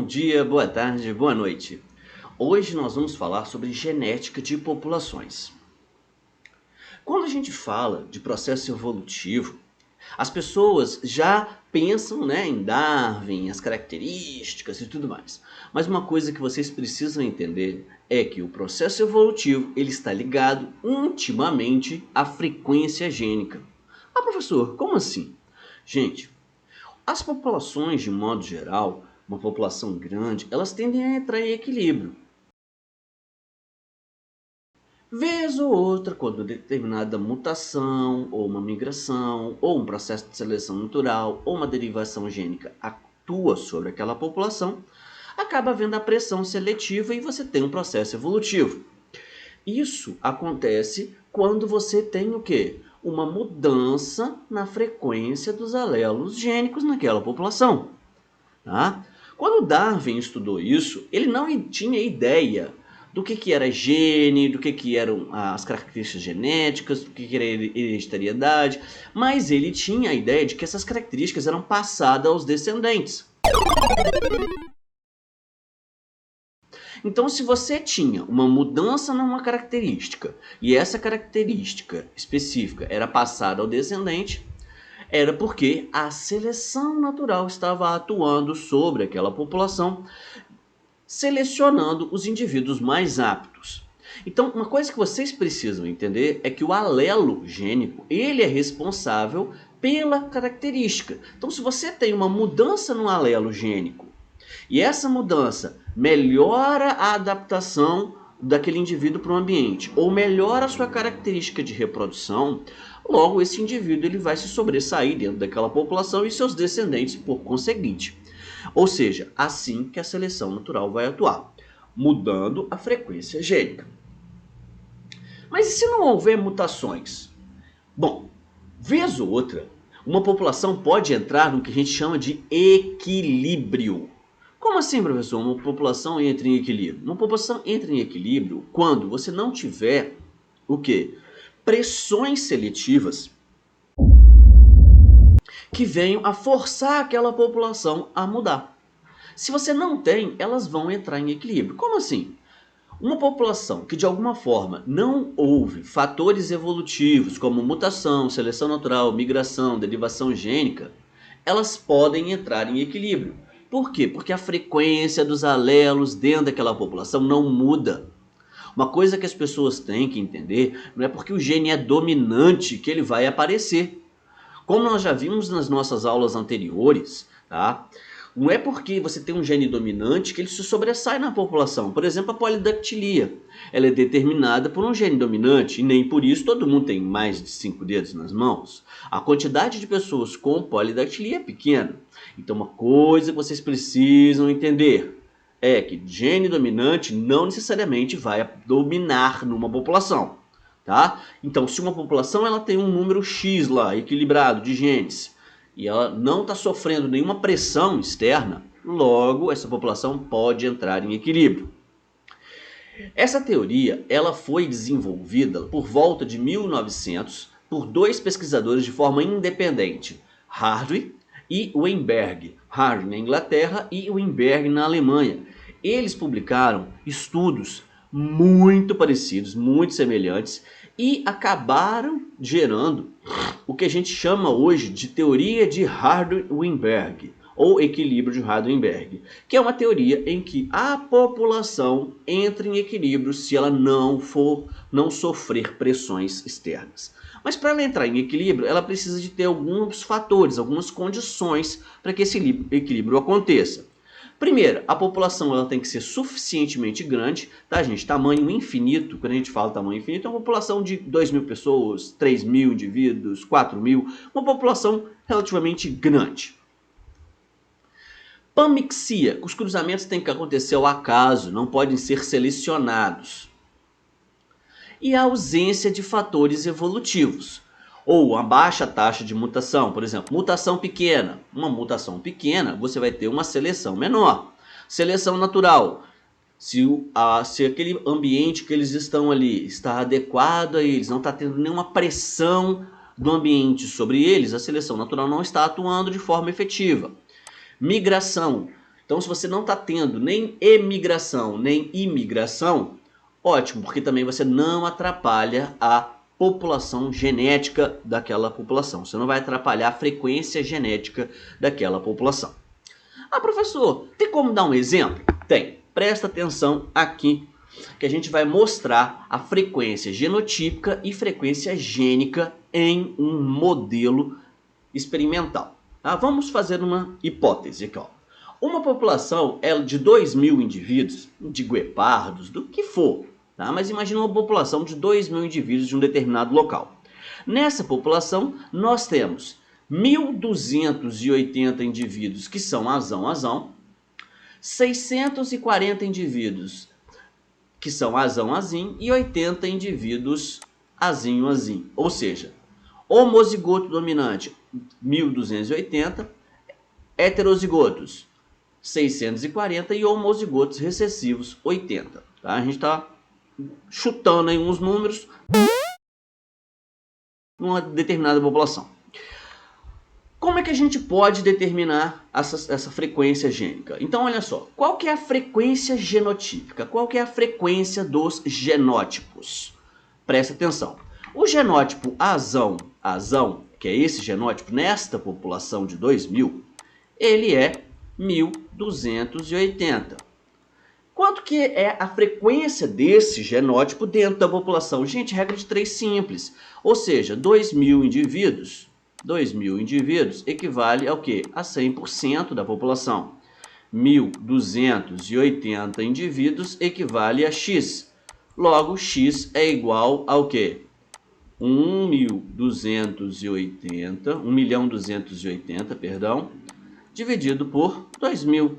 Bom dia, boa tarde, boa noite. Hoje nós vamos falar sobre genética de populações. Quando a gente fala de processo evolutivo, as pessoas já pensam, em Darwin, as características e tudo mais. Mas uma coisa que vocês precisam entender é que o processo evolutivo ele está ligado intimamente à frequência gênica. Ah, professor, como assim? Gente, as populações, de modo geral, uma população grande, elas tendem a entrar em equilíbrio. Vez ou outra, quando determinada mutação, ou uma migração, ou um processo de seleção natural, ou uma derivação gênica atua sobre aquela população, acaba havendo a pressão seletiva e você tem um processo evolutivo. Isso acontece quando você tem o quê? Uma mudança na frequência dos alelos gênicos naquela população. Tá? Quando Darwin estudou isso, ele não tinha ideia do que era gene, do que eram as características genéticas, do que era hereditariedade, mas ele tinha a ideia de que essas características eram passadas aos descendentes. Então, se você tinha uma mudança numa característica e essa característica específica era passada ao descendente, era porque a seleção natural estava atuando sobre aquela população, selecionando os indivíduos mais aptos. Então, uma coisa que vocês precisam entender é que o alelo gênico, ele é responsável pela característica. Então, se você tem uma mudança no alelo gênico e essa mudança melhora a adaptação daquele indivíduo para o ambiente ou melhora a sua característica de reprodução, logo esse indivíduo ele vai se sobressair dentro daquela população e seus descendentes por conseguinte. Ou seja, assim que a seleção natural vai atuar, mudando a frequência gênica. Mas e se não houver mutações? Bom, vez ou outra, uma população pode entrar no que a gente chama de equilíbrio. Como assim, professor? Uma população entra em equilíbrio? Uma população entra em equilíbrio quando você não tiver o quê? Pressões seletivas que venham a forçar aquela população a mudar. Se você não tem, elas vão entrar em equilíbrio. Como assim? Uma população que de alguma forma não houve fatores evolutivos como mutação, seleção natural, migração, derivação gênica, elas podem entrar em equilíbrio. Por quê? Porque a frequência dos alelos dentro daquela população não muda. Uma coisa que as pessoas têm que entender não é porque o gene é dominante que ele vai aparecer. Como nós já vimos nas nossas aulas anteriores, tá? Não é porque você tem um gene dominante que ele se sobressai na população. Por exemplo, a polidactilia. Ela é determinada por um gene dominante e nem por isso todo mundo tem mais de 5 dedos nas mãos. A quantidade de pessoas com polidactilia é pequena. Então uma coisa que vocês precisam entender é que gene dominante não necessariamente vai dominar numa população. Tá? Então, se uma população ela tem um número X lá, equilibrado de genes, e ela não está sofrendo nenhuma pressão externa, logo essa população pode entrar em equilíbrio. Essa teoria ela foi desenvolvida por volta de 1900 por dois pesquisadores de forma independente, Harvey e Weinberg. Harvey na Inglaterra e Weinberg na Alemanha. Eles publicaram estudos muito parecidos, muito semelhantes, e acabaram gerando o que a gente chama hoje de teoria de Hardy-Weinberg, ou equilíbrio de Hardy-Weinberg, que é uma teoria em que a população entra em equilíbrio se ela não sofrer pressões externas. Mas para ela entrar em equilíbrio, ela precisa de ter alguns fatores, algumas condições para que esse equilíbrio aconteça. Primeiro, a população ela tem que ser suficientemente grande, tá, gente? Tamanho infinito, quando a gente fala tamanho infinito, é uma população de 2.000 pessoas, 3.000 indivíduos, 4.000, uma população relativamente grande. Pamixia, os cruzamentos têm que acontecer ao acaso, não podem ser selecionados. E a ausência de fatores evolutivos, ou uma baixa taxa de mutação, por exemplo, mutação pequena. Uma mutação pequena, você vai ter uma seleção menor. Seleção natural, se aquele ambiente que eles estão ali está adequado a eles, não está tendo nenhuma pressão do ambiente sobre eles, a seleção natural não está atuando de forma efetiva. Migração, Então, se você não está tendo nem emigração, nem imigração, ótimo, porque também você não atrapalha a população genética daquela população. Você não vai atrapalhar a frequência genética daquela população. Ah, professor, tem como dar um exemplo? Tem. Presta atenção aqui, que a gente vai mostrar a frequência genotípica e frequência gênica em um modelo experimental. Tá? Vamos fazer uma hipótese aqui, ó. Uma população é de 2.000 indivíduos, de guepardos, do que for, tá? Mas imagina uma população de 2.000 indivíduos de um determinado local. Nessa população, nós temos 1.280 indivíduos que são azão, 640 indivíduos que são azão e 80 indivíduos azinho. Ou seja, homozigoto dominante 1.280, heterozigotos 640 e homozigotos recessivos 80. Tá? A gente está chutando aí uns números numa determinada população. Como é que a gente pode determinar essa frequência gênica? Então, olha só, qual que é a frequência genotípica? Qual que é a frequência dos genótipos? Presta atenção. O genótipo azão, que é esse genótipo nesta população de 2.000, ele é 1.280. Quanto que é a frequência desse genótipo dentro da população? Gente, regra de 3 simples. Ou seja, 2.000 indivíduos equivale ao quê? A 100% da população. 1.280 indivíduos equivale a X. Logo, X é igual ao quê? 1.280, perdão, dividido por 2.000,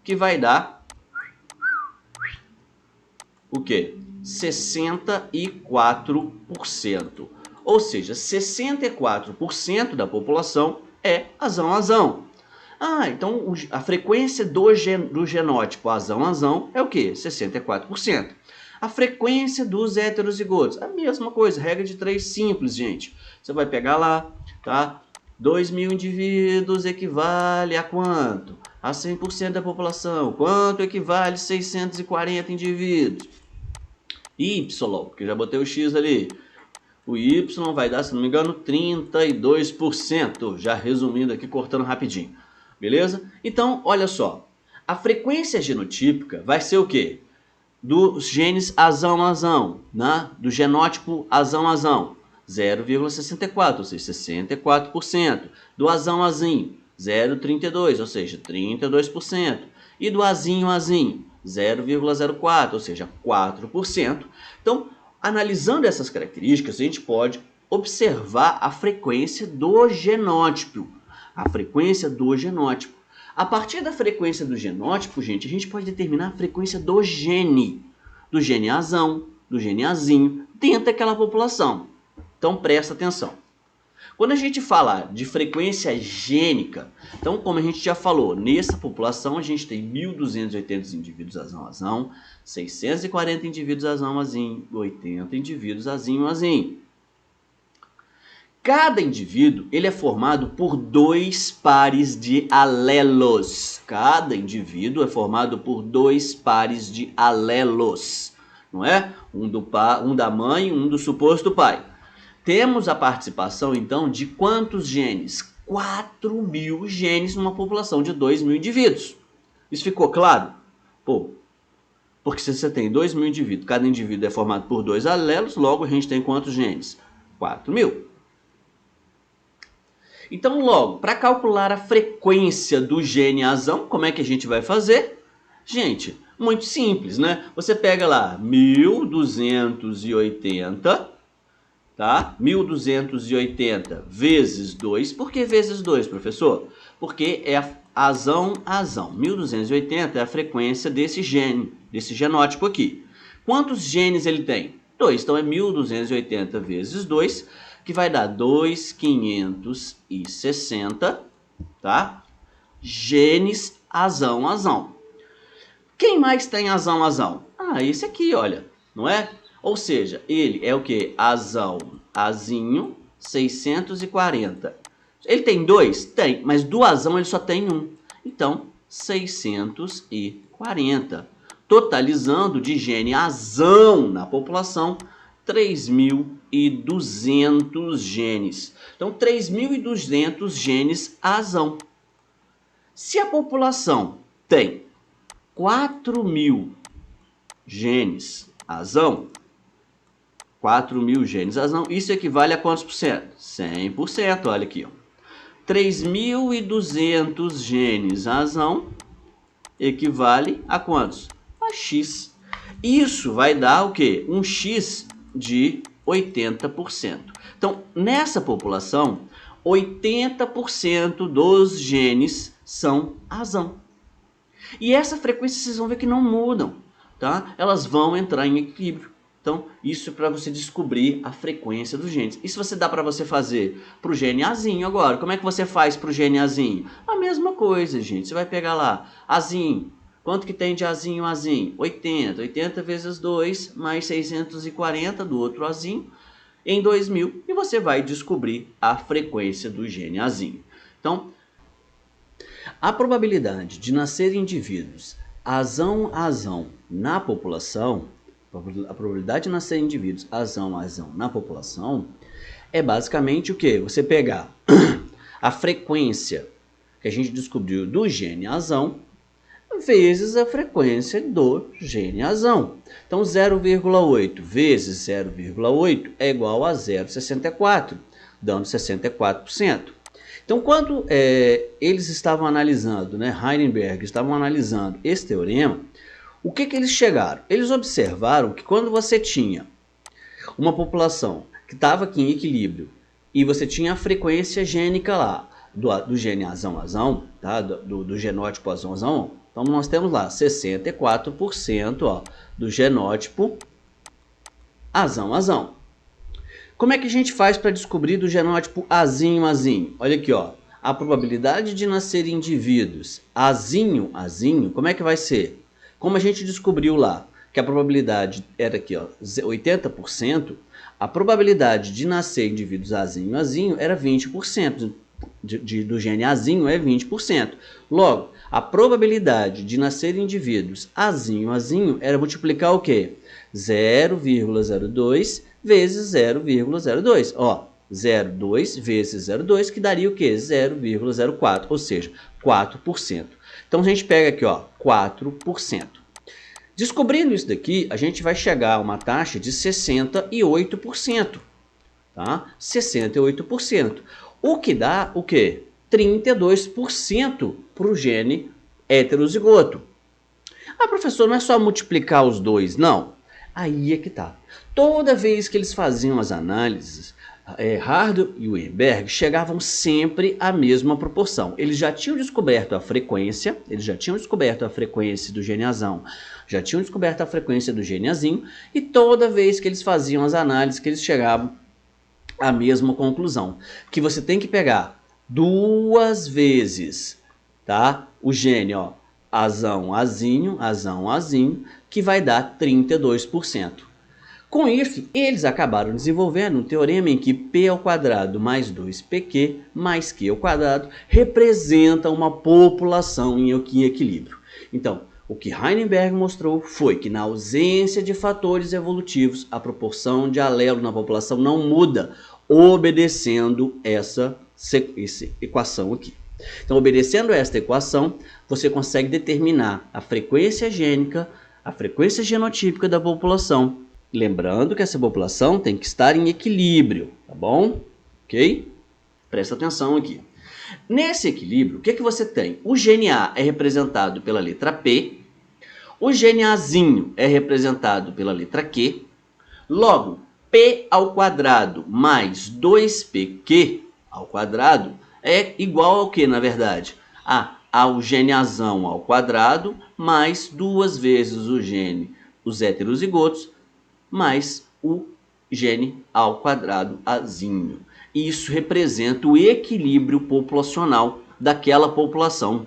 que vai dar o quê? 64%. Ou seja, 64% da população é azão. Ah, então a frequência do genótipo azão é o quê? 64%. A frequência dos heterozigotos, a mesma coisa, regra de 3 simples, gente. Você vai pegar lá, tá? 2.000 indivíduos equivale a quanto? A 100% da população. Quanto equivale 640 indivíduos? Y, porque já botei o X ali. O Y vai dar, se não me engano, 32%. Já resumindo aqui, cortando rapidinho. Beleza? Então, olha só. A frequência genotípica vai ser o quê? Dos genes azão, né? Do genótipo azão, 0,64, ou seja, 64%. Do azinho, 0,32, ou seja, 32%. E do azinho, 0,04, ou seja, 4%. Então, analisando essas características, a gente pode observar a frequência do genótipo. A frequência do genótipo. A partir da frequência do genótipo, gente, a gente pode determinar a frequência do gene azão, do gene azinho, dentro daquela população. Então, presta atenção. Quando a gente fala de frequência gênica, então, como a gente já falou, nessa população a gente tem 1.280 indivíduos azão, 640 indivíduos azão, 80 indivíduos azinho. Cada indivíduo ele é formado por 2 pares de alelos. Cada indivíduo é formado por 2 pares de alelos, não é? Um da mãe e um do suposto pai. Temos a participação, então, de quantos genes? 4.000 genes numa população de 2.000 indivíduos. Isso ficou claro? Pô, porque se você tem 2.000 indivíduos, cada indivíduo é formado por 2 alelos, logo a gente tem quantos genes? 4.000. Então, logo, para calcular a frequência do gene azão, como é que a gente vai fazer? Gente, muito simples, né? Você pega lá 1.280, tá? 1.280 vezes 2. Por que vezes 2, professor? Porque é azão. 1.280 é a frequência desse gene, desse genótipo aqui. Quantos genes ele tem? 2. Então, é 1.280 vezes 2, que vai dar 2.560, tá? Genes azão. Quem mais tem azão? Ah, esse aqui, olha, não é? Ou seja, ele é o que? Azinho, 640. Ele tem 2? Tem, mas do azão ele só tem 1. Então, 640, totalizando de gene azão na população 3.200 genes. Então, 3.200 genes azão. Se a população tem 4.000 genes azão, 4.000 genes azão, isso equivale a quantos por cento? 100%, olha aqui, ó. 3.200 genes azão equivale a quantos? A X. Isso vai dar o quê? Um X de 80%. Então, nessa população, 80% dos genes são azão. E essa frequência vocês vão ver que não mudam, tá? Elas vão entrar em equilíbrio. Então, isso é para você descobrir a frequência dos genes. Isso você dá para você fazer para o gene Azinho agora. Como é que você faz para o gene Azinho? A mesma coisa, gente. Você vai pegar lá, Azinho. Quanto que tem de Azinho, Azinho? 80. 80 vezes 2, mais 640 do outro Azinho, em 2.000. E você vai descobrir a frequência do gene Azinho. Então, a probabilidade de nascer indivíduos azão na população, a probabilidade de nascer indivíduos azão na população é basicamente o que? Você pegar a frequência que a gente descobriu do gene azão vezes a frequência do gene azão. Então, 0,8 vezes 0,8 é igual a 0,64, dando 64%. Então, quando eles estavam analisando, né, Heisenberg estavam analisando esse teorema, o que eles chegaram? Eles observaram que quando você tinha uma população que estava aqui em equilíbrio e você tinha a frequência gênica lá, do gene azão, tá? do genótipo azão, então nós temos lá 64% ó, do genótipo azão. Como é que a gente faz para descobrir do genótipo azinho? Olha aqui, ó, a probabilidade de nascer indivíduos azinho, como é que vai ser? Como a gente descobriu lá que a probabilidade era aqui, ó, 80%, a probabilidade de nascer indivíduos azinho era 20%. Do gene azinho é 20%. Logo, a probabilidade de nascer indivíduos azinho era multiplicar o quê? 0,02 vezes 0,02. Ó, 0,2 vezes 0,2 que daria o quê? 0,04, ou seja, 4%. Então a gente pega aqui, ó, 4%. Descobrindo isso daqui, a gente vai chegar a uma taxa de 68%, tá? 68%. O que dá o quê? 32% para o gene heterozigoto. Ah, professor, não é só multiplicar os dois, não. Aí é que tá. Toda vez que eles faziam as análises, Hardy e Weinberg chegavam sempre à mesma proporção. Eles já tinham descoberto a frequência, do gene azão, já tinham descoberto a frequência do gene azinho, e toda vez que eles faziam as análises, que eles chegavam à mesma conclusão, que você tem que pegar duas vezes, tá? O gene, ó, azinho, que vai dar 32%. Com isso, eles acabaram desenvolvendo um teorema em que p ao quadrado mais 2pq mais q ao quadrado representa uma população em equilíbrio. Então, o que Heisenberg mostrou foi que na ausência de fatores evolutivos, a proporção de alelos na população não muda, obedecendo essa equação aqui. Então, obedecendo esta equação, você consegue determinar a frequência gênica, a frequência genotípica da população. Lembrando que essa população tem que estar em equilíbrio, tá bom? Ok? Presta atenção aqui. Nesse equilíbrio, o que você tem? O gene A é representado pela letra P, o gene Azinho é representado pela letra Q, logo, P ao quadrado mais 2pq ao quadrado é igual ao que, na verdade? Ao gene azão ao quadrado mais duas vezes os heterozigotos, mais o gene ao quadrado azinho. Isso representa o equilíbrio populacional daquela população.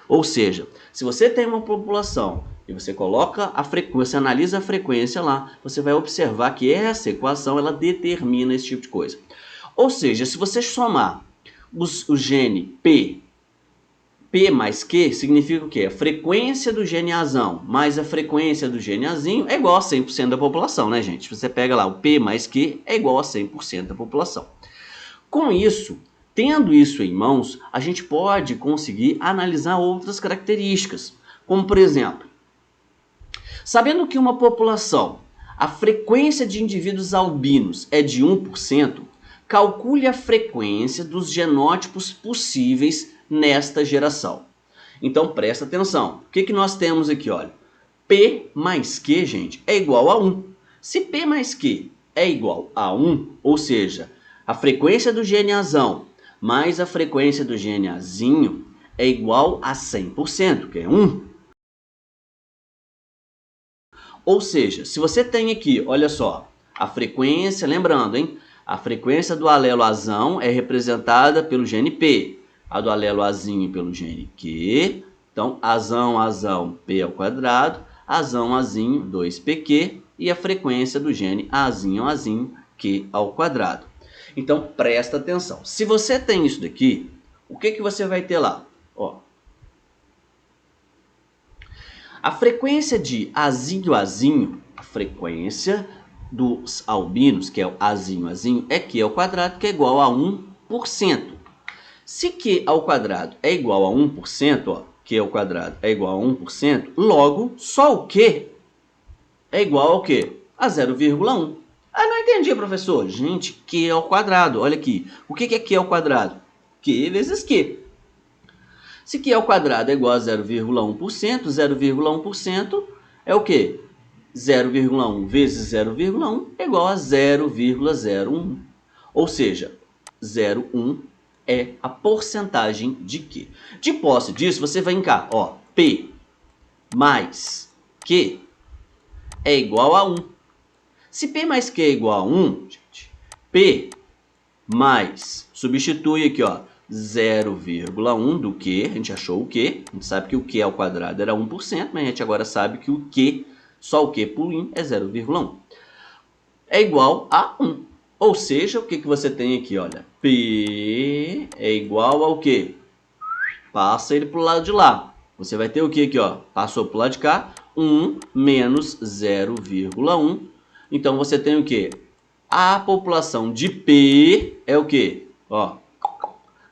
Ou seja, se você tem uma população e você coloca a frequência, analisa a frequência lá, você vai observar que essa equação ela determina esse tipo de coisa. Ou seja, se você somar o gene P P mais Q significa o quê? A frequência do gene Azão mais a frequência do gene Azinho é igual a 100% da população, né, gente? Você pega lá, o P mais Q é igual a 100% da população. Com isso, tendo isso em mãos, a gente pode conseguir analisar outras características, como por exemplo, sabendo que uma população, a frequência de indivíduos albinos é de 1%, calcule a frequência dos genótipos possíveis nesta geração. Então presta atenção. O que nós temos aqui? Olha, P mais Q, gente, é igual a 1. Se P mais Q é igual a 1, ou seja, a frequência do gene Azão mais a frequência do gene Azinho é igual a 100%, que é 1. Ou seja, se você tem aqui, olha só, a frequência, lembrando, hein? A frequência do alelo Azão é representada pelo gene P, a do alelo Azinho pelo gene Q. Então, Azão, Azão, P ao quadrado, Azão, Azinho, 2PQ, e a frequência do gene Azinho, Azinho, Q ao quadrado. Então, presta atenção. Se você tem isso daqui, o que você vai ter lá? Ó, a frequência de Azinho, Azinho, a frequência dos albinos, que é o Azinho, Azinho, é Q ao quadrado, que é igual a 1%. Se Q ao quadrado é igual a 1%, ó, Q ao quadrado é igual a 1%, logo, só o Q é igual ao quê? A 0,1. Ah, não entendi, professor. Gente, Q ao quadrado, olha aqui. O que é Q ao quadrado? Q vezes Q. Se Q ao quadrado é igual a 0,1%, 0,1% é o quê? 0,1 vezes 0,1 é igual a 0,01. Ou seja, 0,1 é a porcentagem de Q. De posse disso, você vem cá, ó, P mais Q é igual a 1. Se P mais Q é igual a 1, gente, P mais, substitui aqui, ó, 0,1 do Q, a gente achou o Q, a gente sabe que o Q ao quadrado era 1%, mas a gente agora sabe que o Q, só o Q por I é 0,1. É igual a 1. Ou seja, o que você tem aqui, olha, P é igual ao quê? Passa ele para o lado de lá. Você vai ter o que aqui, ó? Passou para o lado de cá, 1 menos 0,1. Então, você tem o quê? A população de P é o quê? Ó,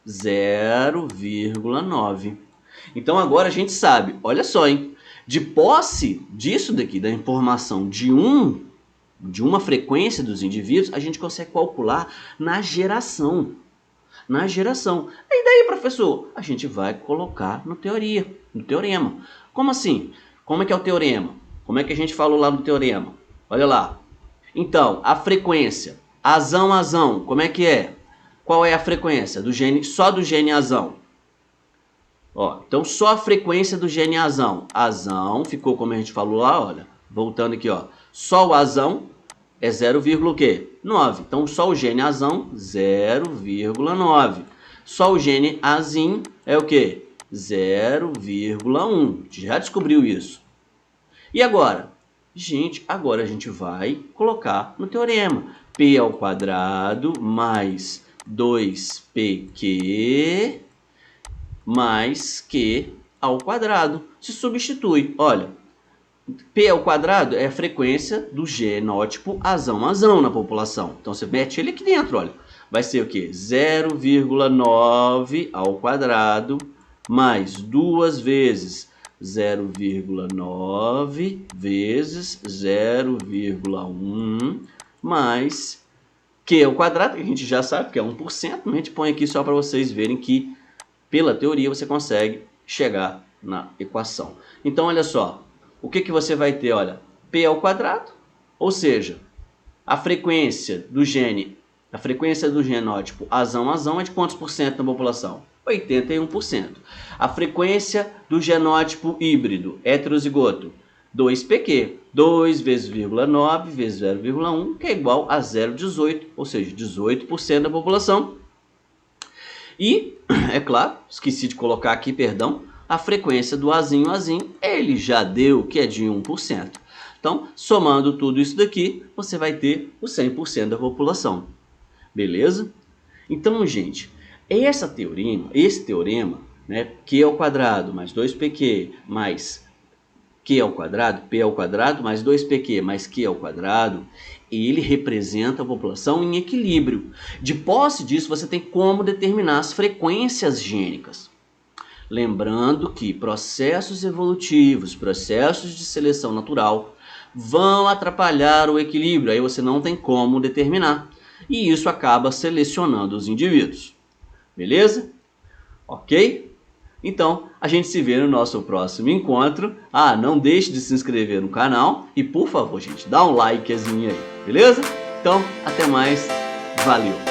0,9. Então, agora a gente sabe, olha só, hein? De posse disso daqui, da informação de uma frequência dos indivíduos, a gente consegue calcular na geração. Na geração. E daí, professor? A gente vai colocar no teorema. Como assim? Como é que é o teorema? Como é que a gente falou lá no teorema? Olha lá. Então, a frequência. Azão, azão. Como é que é? Qual é a frequência? Do gene, só do gene azão. Ó, então, só a frequência do gene azão. Azão, ficou como a gente falou lá, olha. Voltando aqui, ó. Só o azão é 0,9. Então, só o gene azão, 0,9. Só o gene azinho é o quê? 0,1. Já descobriu isso. E agora? Gente, agora a gente vai colocar no teorema. P ao quadrado mais 2PQ mais Q ao quadrado. Se substitui. Olha, P ao quadrado é a frequência do genótipo azão-azão na população. Então, você mete ele aqui dentro, olha. Vai ser o quê? 0,9 ao quadrado mais 2 vezes 0,9 vezes 0,1 mais Q ao quadrado, que a gente já sabe que é 1%. A gente põe aqui só para vocês verem que, pela teoria, você consegue chegar na equação. Então, olha só. O que você vai ter? Olha, P ao quadrado, ou seja, a frequência do gene, a frequência do genótipo azão-azão é de quantos por cento na população? 81%. A frequência do genótipo híbrido heterozigoto, 2PQ, 2 vezes 0,9 vezes 0,1, que é igual a 0,18, ou seja, 18% da população. E, é claro, esqueci de colocar aqui, perdão, a frequência do azinho, ele já deu que é de 1%. Então, somando tudo isso daqui, você vai ter o 100% da população. Beleza? Então, gente, esse teorema, né? Q ao quadrado mais 2pq mais Q ao quadrado, P ao quadrado mais 2pq mais Q ao quadrado, ele representa a população em equilíbrio. De posse disso, você tem como determinar as frequências gênicas. Lembrando que processos evolutivos, processos de seleção natural, vão atrapalhar o equilíbrio, aí você não tem como determinar. E isso acaba selecionando os indivíduos. Beleza? Ok? Então, a gente se vê no nosso próximo encontro. Não deixe de se inscrever no canal e, por favor, gente, dá um likezinho aí, beleza? Então, até mais. Valeu!